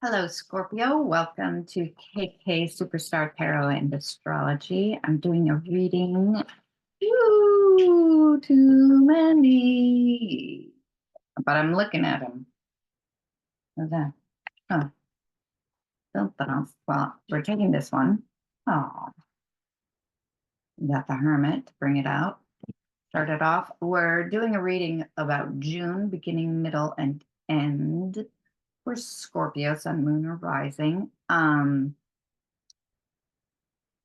Hello, Scorpio. Welcome to KK Superstar Tarot and Astrology. I'm doing a reading. Ooh, too many. But I'm looking at them. How's that? Oh, well, we're taking this one. Oh, we got the Hermit to bring it out. Start it off. We're doing a reading about June, beginning, middle, and end for Scorpio, Sun, Moon, or Rising.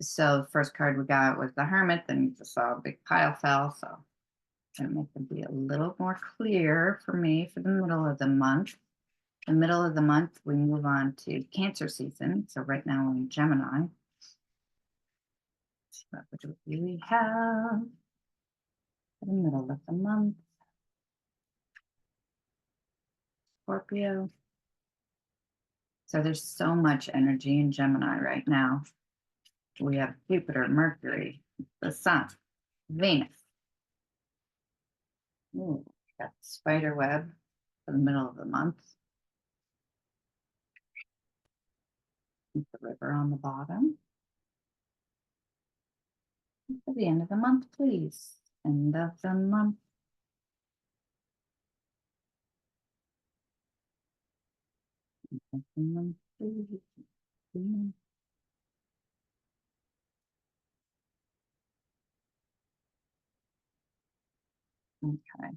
So the first card we got was the Hermit, then you just saw a big pile fell. So I'm going to make them be a little more clear for me for the middle of the month. The middle of the month, we move on to Cancer season. So right now we're in Gemini. So what do we have for the middle of the month? Scorpio. So there's so much energy in Gemini right now. We have Jupiter, Mercury, the Sun, Venus. Ooh, got the spider web for the middle of the month. The river on the bottom. For the end of the month, please. End of the month. End of the month, please. Okay.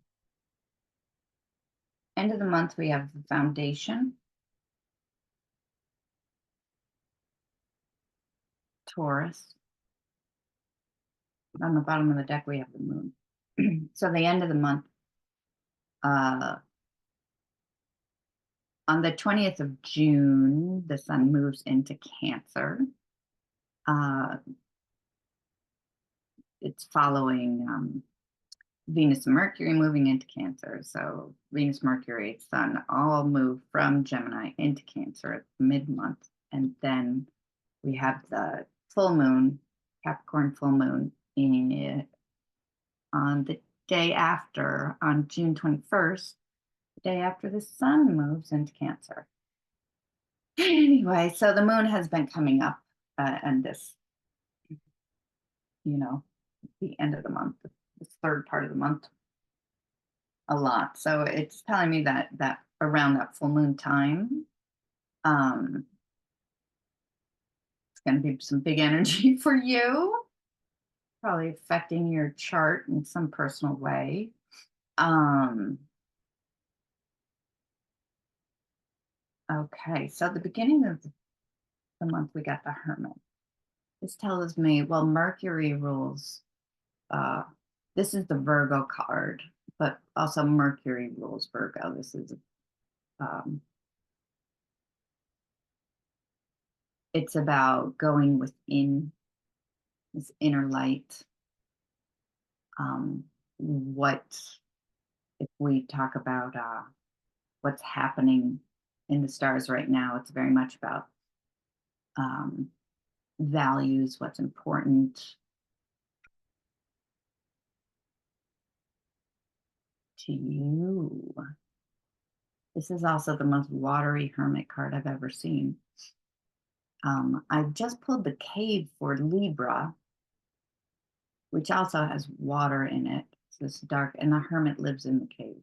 End of the month, we have the foundation. Taurus. On the bottom of the deck, we have the moon. So the end of the month, on the 20th of June, the sun moves into Cancer. It's following Venus and Mercury moving into Cancer. So Venus, Mercury, Sun all move from Gemini into Cancer at mid-month. And then we have the full moon, Capricorn full moon, on the day after, on June 21st, the day after the sun moves into Cancer. Anyway, so the moon has been coming up and this, the end of the month, this third part of the month, a lot. So it's telling me that around that full moon time, it's going to be some big energy for you, probably affecting your chart in some personal way. Okay, so the beginning of the month, we got the Hermit. This tells me, well, Mercury rules. This is the Virgo card, but also Mercury rules Virgo. This is it's about going within this inner light. What if we talk about what's happening in the stars right now? It's very much about values, what's important to you. This is also the most watery Hermit card I've ever seen. I've just pulled the Cave for Libra, which also has water in it. It's this dark, and the Hermit lives in the cave.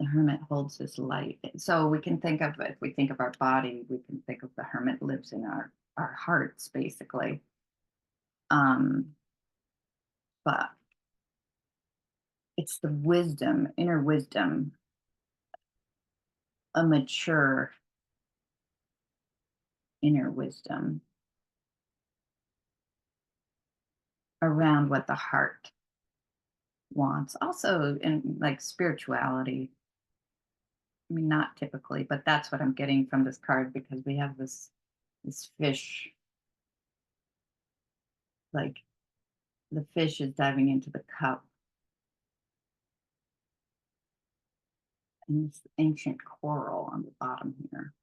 The Hermit holds this light. So we can think of, if we think of our body, we can think of the Hermit lives in our hearts, basically. But it's the wisdom, inner wisdom, a mature inner wisdom around what the heart wants. Also in like spirituality. I mean, not typically, but that's what I'm getting from this card because we have this fish. Like the fish is diving into the cup. And this ancient coral on the bottom here.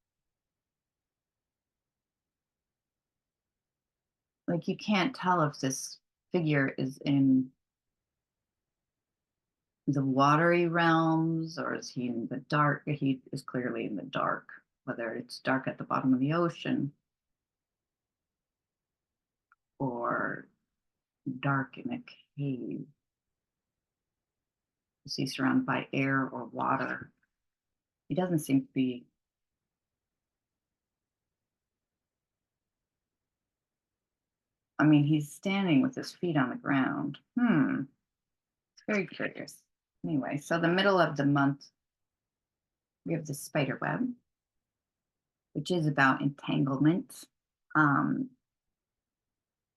Like you can't tell if this figure is in the watery realms, or is he in the dark? He is clearly in the dark, whether it's dark at the bottom of the ocean or dark in a cave. Is he surrounded by air or water? He doesn't seem to be. I mean, he's standing with his feet on the ground. It's very curious. Anyway, so the middle of the month, we have the spider web, which is about entanglement. Um,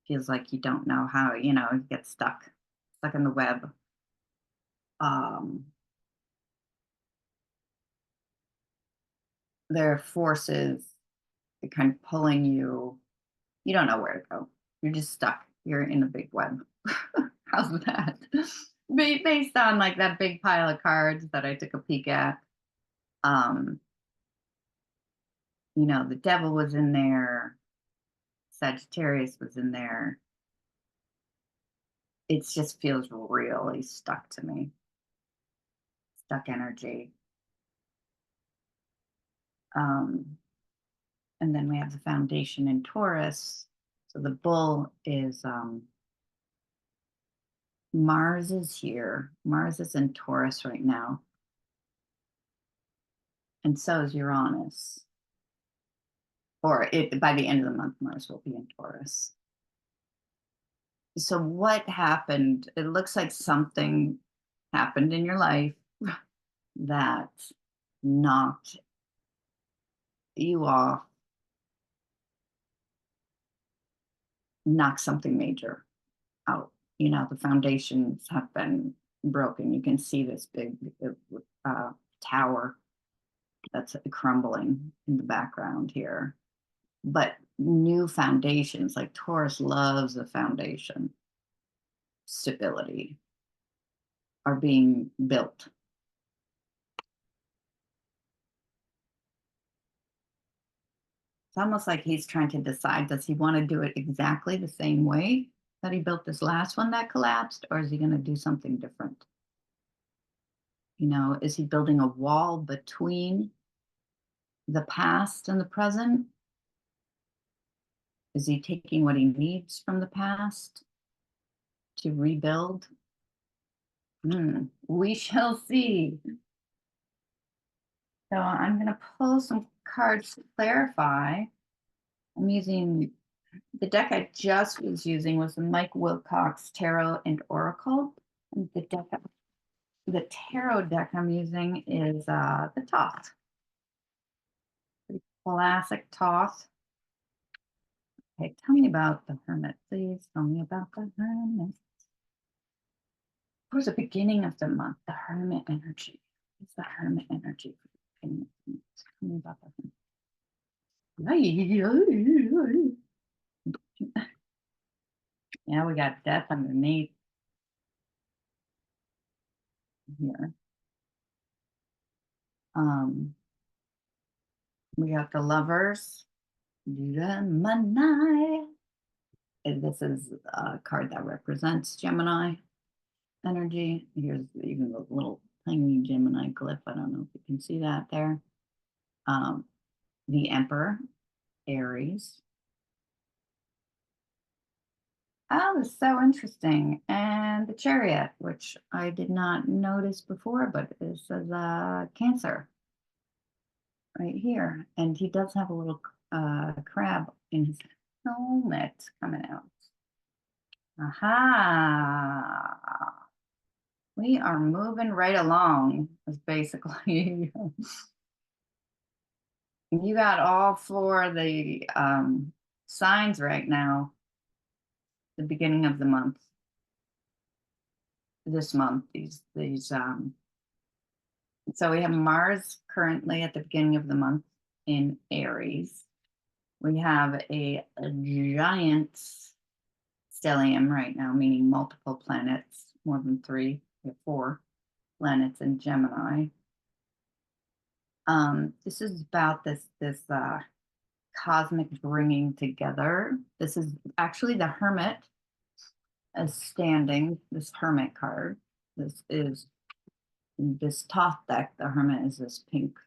Feels like you don't know how, you get stuck in the web. Um, there are forces that kind of pulling you. You don't know where to go. You're just stuck. You're in a big web. How's that? Based on like that big pile of cards that I took a peek at. Um, the devil was in there, Sagittarius was in there. It just feels really stuck to me. Stuck energy. Um, and then we have the foundation in Taurus. So the bull is Mars is here. Mars is in Taurus right now. And so is Uranus. Or by the end of the month, Mars will be in Taurus. So what happened? It looks like something happened in your life that knocked you off, knocked something major out. The foundations have been broken. You can see this big tower that's crumbling in the background here. But new foundations, like Taurus loves the foundation, stability, are being built. It's almost like he's trying to decide, does he want to do it exactly the same way that he built this last one that collapsed, or is he going to do something different? Is he building a wall between the past and the present? Is he taking what he needs from the past to rebuild? We shall see. So I'm going to pull some cards to clarify. I'm using the deck I just was using was the Mike Wilcox Tarot and Oracle. And the tarot deck I'm using is the Toth. Pretty classic Toth. Okay, tell me about the Hermit, please. Tell me about the Hermit. Towards the beginning of the month, the Hermit energy. What's the Hermit energy for the beginning of the month? Tell me about the Hermit. Yeah, we got death underneath here. We got the Lovers. Gemini. And this is a card that represents Gemini energy. Here's even the little tiny Gemini glyph. I don't know if you can see that there. The Emperor, Aries. Oh, this is so interesting. And the Chariot, which I did not notice before, but this is Cancer right here. And he does have a little crab in his helmet coming out. Aha. We are moving right along, is basically. You got all four of the signs right now, the beginning of the month. This month, so we have Mars currently at the beginning of the month in Aries. We have a giant stellium right now, meaning multiple planets, more than 3 or 4 planets in Gemini. This is about this cosmic bringing together. This is actually the Hermit as standing, this Hermit card. This is in this top deck, the hermit is this pink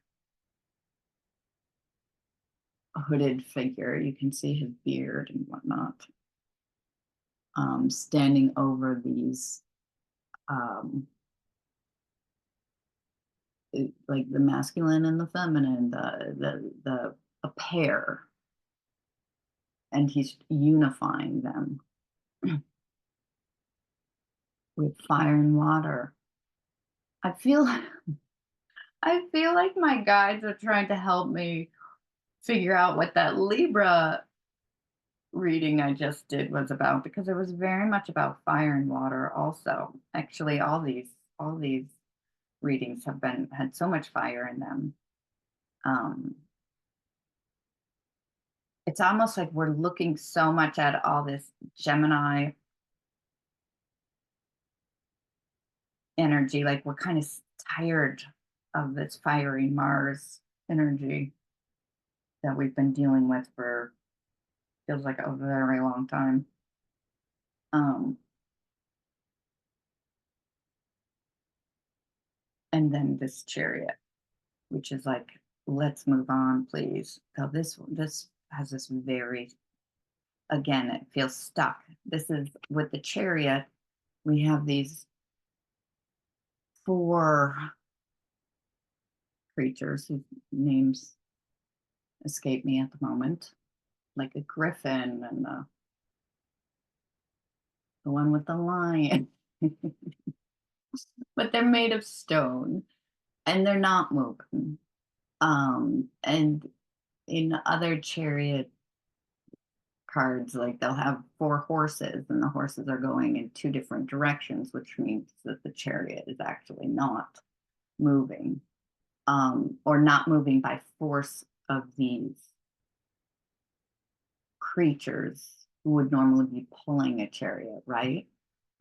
hooded figure. You can see his beard and whatnot, standing over these, um, like the masculine and the feminine, the a pair, and he's unifying them with fire and water. I feel I feel like my guides are trying to help me figure out what that Libra reading I just did was about, because it was very much about fire and water also. Actually, all these readings have been had so much fire in them. Um it's almost like we're looking so much at all this Gemini energy, like we're kind of tired of this fiery Mars energy that we've been dealing with for feels like a very long time. Um, and then this chariot, which is like, let's move on, please. So this has this very, again, it feels stuck. This is with the chariot, we have these four creatures whose names escape me at the moment, like a griffin and the one with the lion. But they're made of stone and they're not moving. And in other chariot cards, like they'll have four horses and the horses are going in two different directions, which means that the chariot is actually not moving, or not moving by force of these creatures who would normally be pulling a chariot, right?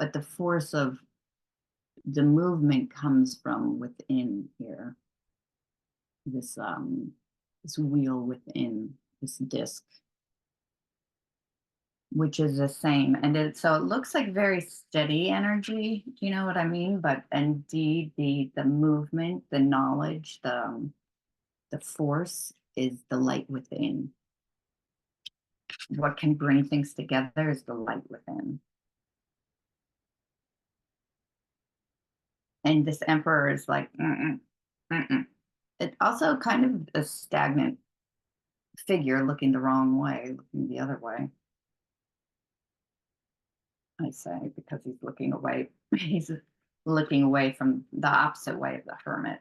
But the force of the movement comes from within here, this wheel within this disc, which is the same. And so it looks like very steady energy. Do you know what I mean? But indeed, the movement, the knowledge, the force is the light within. What can bring things together is the light within. And this emperor is like, mm-mm, mm-mm. It's also kind of a stagnant figure looking the wrong way, looking the other way. I say, because he's looking away. He's looking away from the opposite way of the hermit.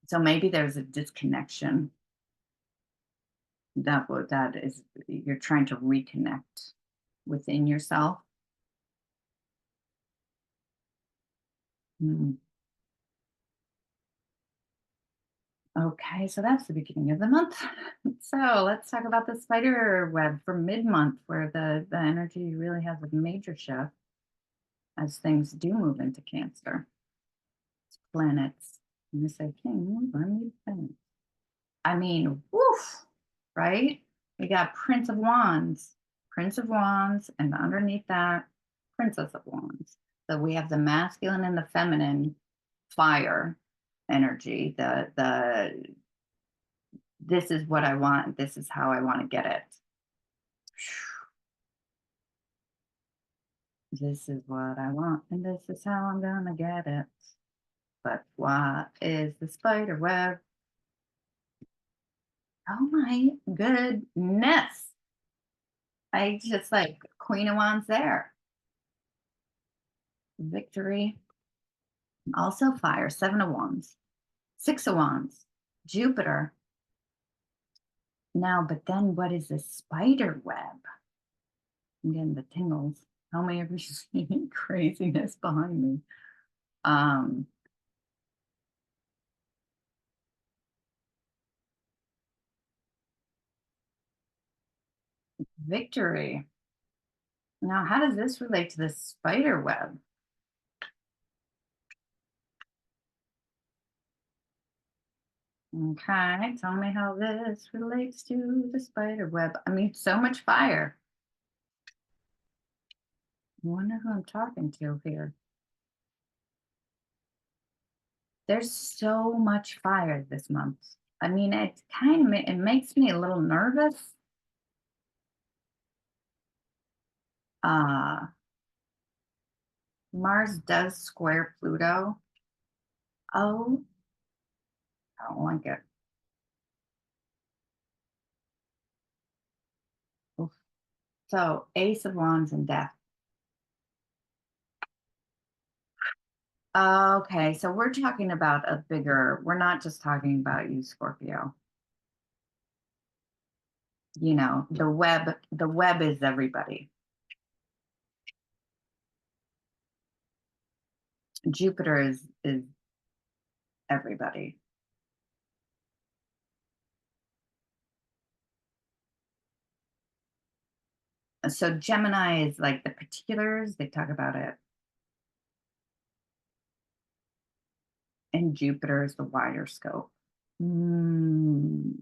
So maybe there's a disconnection that is, you're trying to reconnect within yourself. Hmm. Okay, so that's the beginning of the month. So let's talk about the spider web for mid-month, where the energy really has a major shift as things do move into Cancer. It's planets. And you say, King, move on, you planets. I mean, woof, right? We got Prince of Wands, and underneath that, Princess of Wands. So we have the masculine and the feminine fire energy. The this is what I want. This is how I want to get it. This is what I want, and this is how I'm gonna get it. But what is the spider web? Oh my goodness. I just like Queen of Wands there. Victory. Also fire, Seven of Wands, Six of Wands, Jupiter. Now, but then what is this spider web? I'm getting the tingles. How many of you seeing craziness behind me? Um, Victory. Now, how does this relate to the spider web? Okay, tell me how this relates to the spider web. I mean, so much fire. I wonder who I'm talking to here. There's so much fire this month. I mean, it's kind of it makes me a little nervous. Uh, Mars does square Pluto. Oh, I don't like it. Oof. So, Ace of Wands and Death. Okay, so we're talking about a bigger. We're not just talking about you, Scorpio. The web is everybody. Jupiter is everybody. So Gemini is like the particulars, they talk about it, and Jupiter is the wider scope. Mm,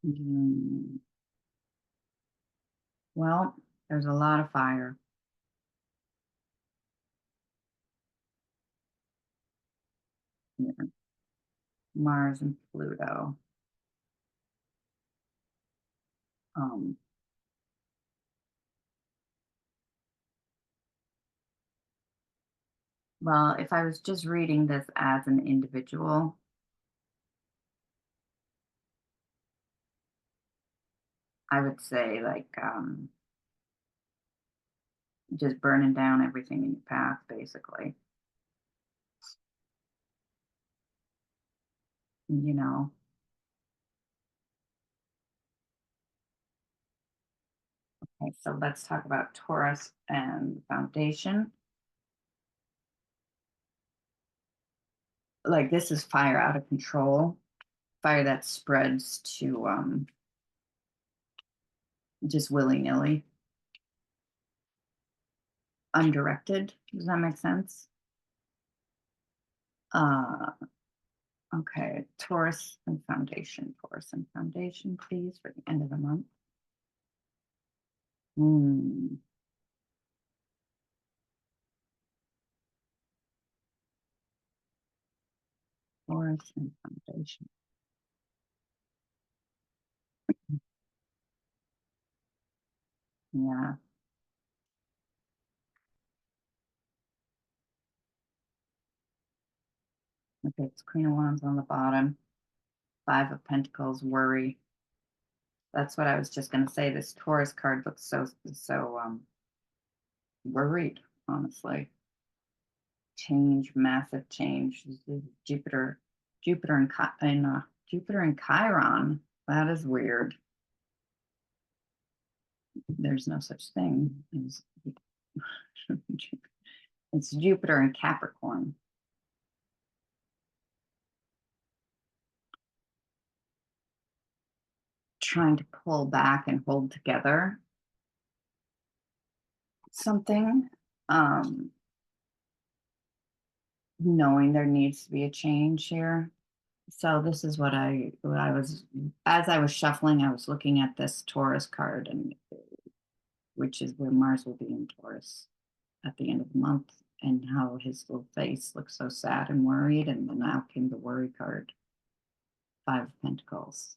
mm. Well, there's a lot of fire here. Mars and Pluto. Um, well, if I was just reading this as an individual, I would say like just burning down everything in your path, basically. You know. Okay, so let's talk about Taurus and the foundation. Like this is fire out of control, fire that spreads to just willy nilly, undirected. Does that make sense? Uh, okay, Taurus and foundation, please, for the end of the month. Hmm. Taurus and foundation. Yeah. Okay, it's Queen of Wands on the bottom. Five of Pentacles, worry. That's what I was just going to say. This Taurus card looks so worried, honestly. Change, massive change. This is Jupiter and Jupiter and Chiron. That is weird. There's no such thing as it's Jupiter and Capricorn. Trying to pull back and hold together something. Um, Knowing there needs to be a change here. So this is what I was as I was shuffling, I was looking at this Taurus card, and which is where Mars will be in Taurus at the end of the month, and how his little face looks so sad and worried. And then out came the worry card, Five of Pentacles.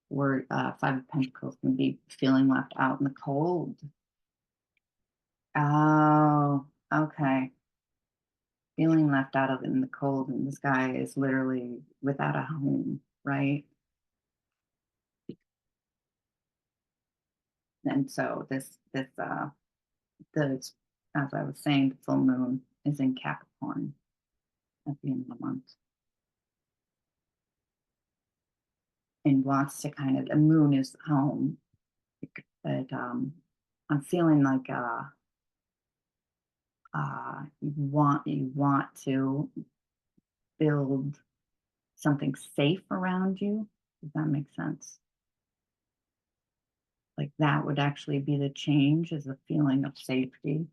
Where Five of Pentacles can be feeling left out in the cold. Oh, okay. Feeling left out of in the cold, and this guy is literally without a home, right? And so the as I was saying, the full moon is in Capricorn at the end of the month, and wants to kind of the moon is home. But I'm feeling like you want to build something safe around you. Does that make sense? Like that would actually be the change, is a feeling of safety.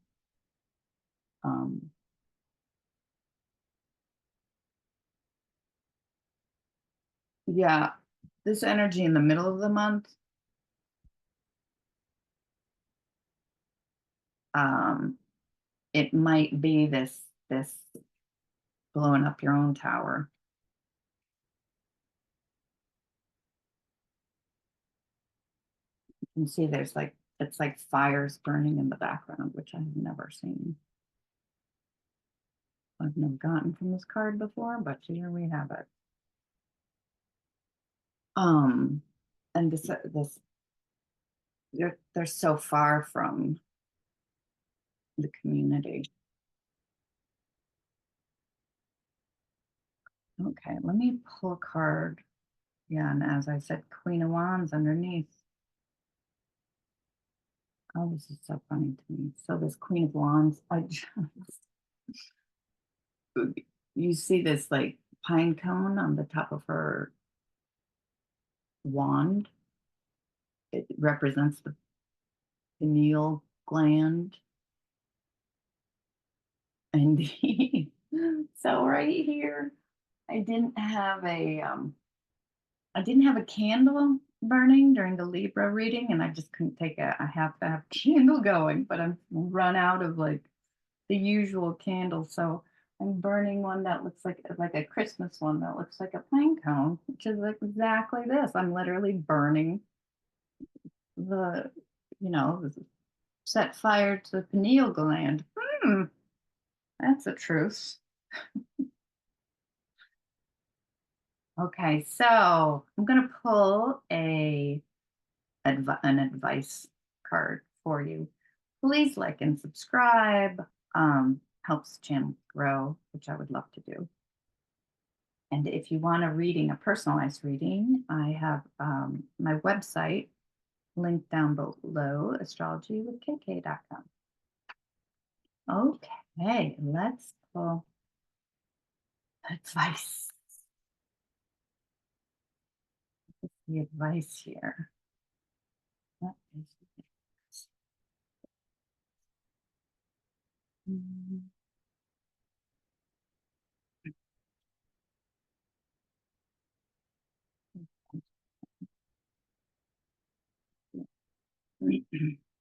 Um, yeah, this energy in the middle of the month, um, it might be this blowing up your own tower. You can see there's like it's like fires burning in the background, which I've never seen. I've never gotten from this card before, but here we have it. Um, and this they're so far from the community. Okay, let me pull a card. Yeah, and as I said, Queen of Wands underneath. Oh, this is so funny to me. So this Queen of Wands, I just, you see this like pine cone on the top of her wand. It represents the pineal gland. And so right here, I didn't have a I didn't have a candle burning during the Libra reading, and I just couldn't take it. I have to have candle going, but I'm run out of like the usual candles. So I'm burning one that looks like a Christmas one that looks like a pine cone, which is like exactly this. I'm literally burning the, you know, set fire to the pineal gland. Hmm, that's a truth. Okay, so I'm gonna pull an advice card for you. Please like and subscribe. Helps the channel grow, which I would love to do. And if you want a reading, a personalized reading, I have my website linked down below, astrologywithkk.com. Okay, let's pull advice. The advice here. What is it? Mm,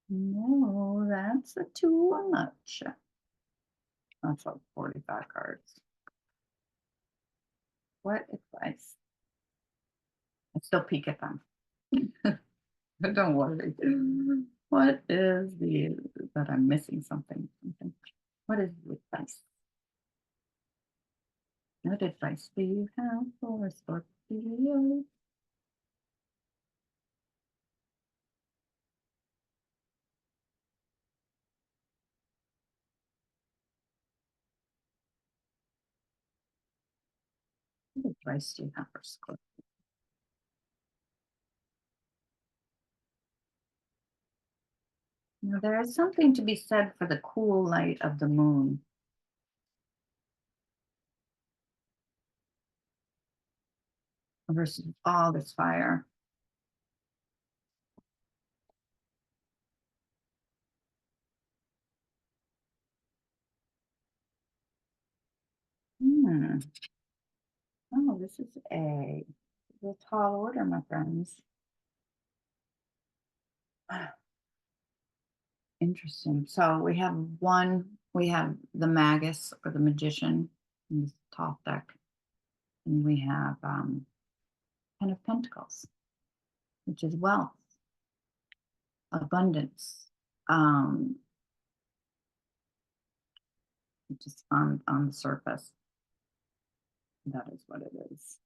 No, that's too much. That's like 45 cards. What advice? I still peek at them. Don't worry. What is the that I'm missing something? Something. What is the advice? What advice do you have for Scorpio? What advice do you have for Scorpio? Now, there is something to be said for the cool light of the moon versus all this fire. Hmm. Oh, this is a tall order, my friends. Interesting. So we have the Magus or the Magician in this top deck, and we have Ten of Pentacles, which is wealth, abundance, um, just on the surface. That is what it is.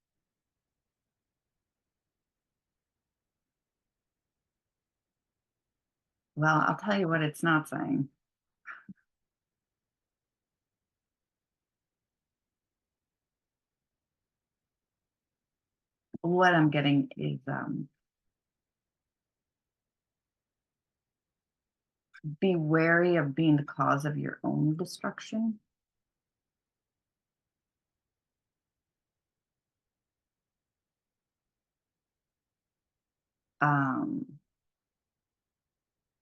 Well, I'll tell you what it's not saying. What I'm getting is be wary of being the cause of your own destruction. Um,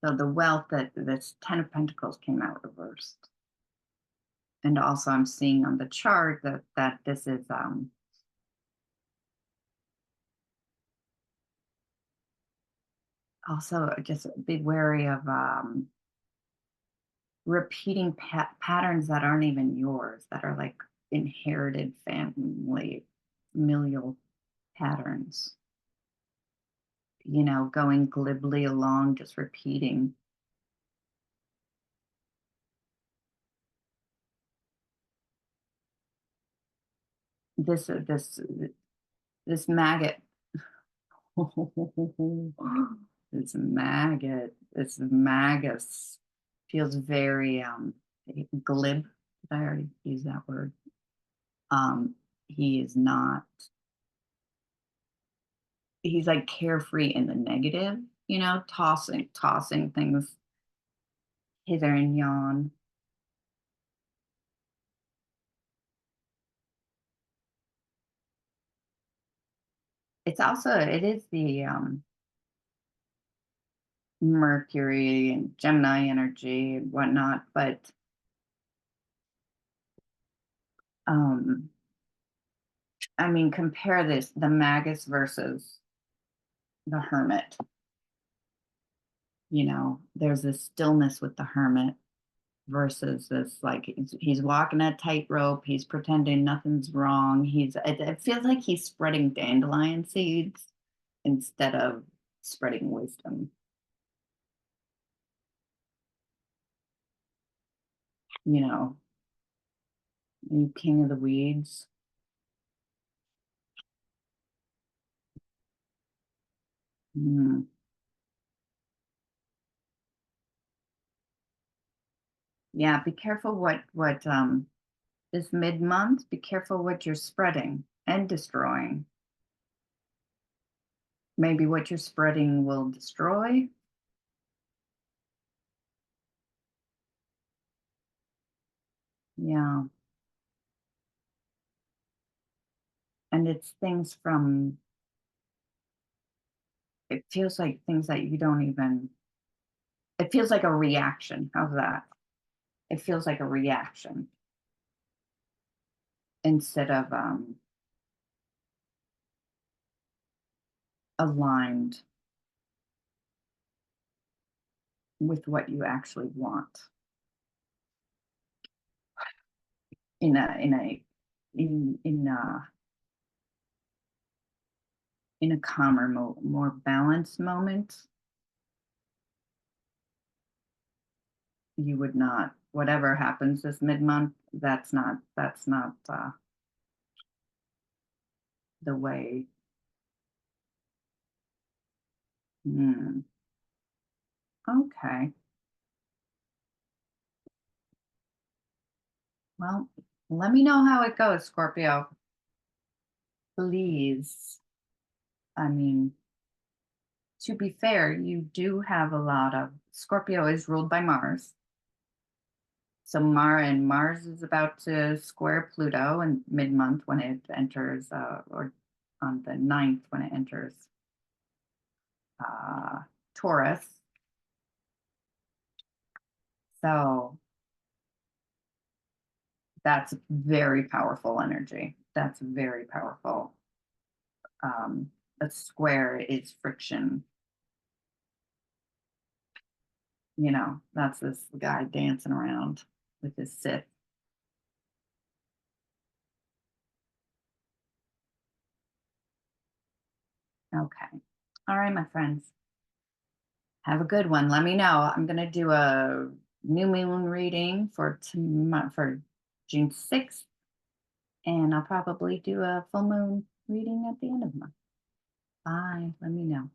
so the wealth that this Ten of Pentacles came out reversed. And also I'm seeing on the chart that this is Also, just be wary of repeating patterns that aren't even yours, that are like inherited family familial patterns. Going glibly along, just repeating. This maggot. This magus feels very glib. Did I already use that word? He is not, he's like carefree in the negative, tossing things hither and yon. It is the Mercury and Gemini energy and whatnot, but um I mean, compare the magus versus the hermit. There's this stillness with the hermit versus this, like, he's walking a tightrope, he's pretending nothing's wrong. It feels like he's spreading dandelion seeds instead of spreading wisdom. You know, you king of the weeds. Mm. Yeah, be careful what this mid-month, be careful what you're spreading and destroying. Maybe what you're spreading will destroy. Yeah. And it's things from, it feels like things that you don't even, it feels like a reaction. How's that? It feels like a reaction instead of aligned with what you actually want in a calmer, more balanced moment. You would not, whatever happens this mid-month, that's not the way. Hmm. Okay. Well, let me know how it goes, Scorpio. Please. I mean, to be fair, you do have a lot of, Scorpio is ruled by Mars. So Mars is about to square Pluto in mid-month when it enters, or on the 9th when it enters uh, Taurus. So that's very powerful energy. That's very powerful. A square is friction. That's this guy dancing around with his Sith. Okay. All right, my friends. Have a good one. Let me know. I'm going to do a new moon reading for tomorrow, for June 6th, and I'll probably do a full moon reading at the end of the month. Bye. Let me know.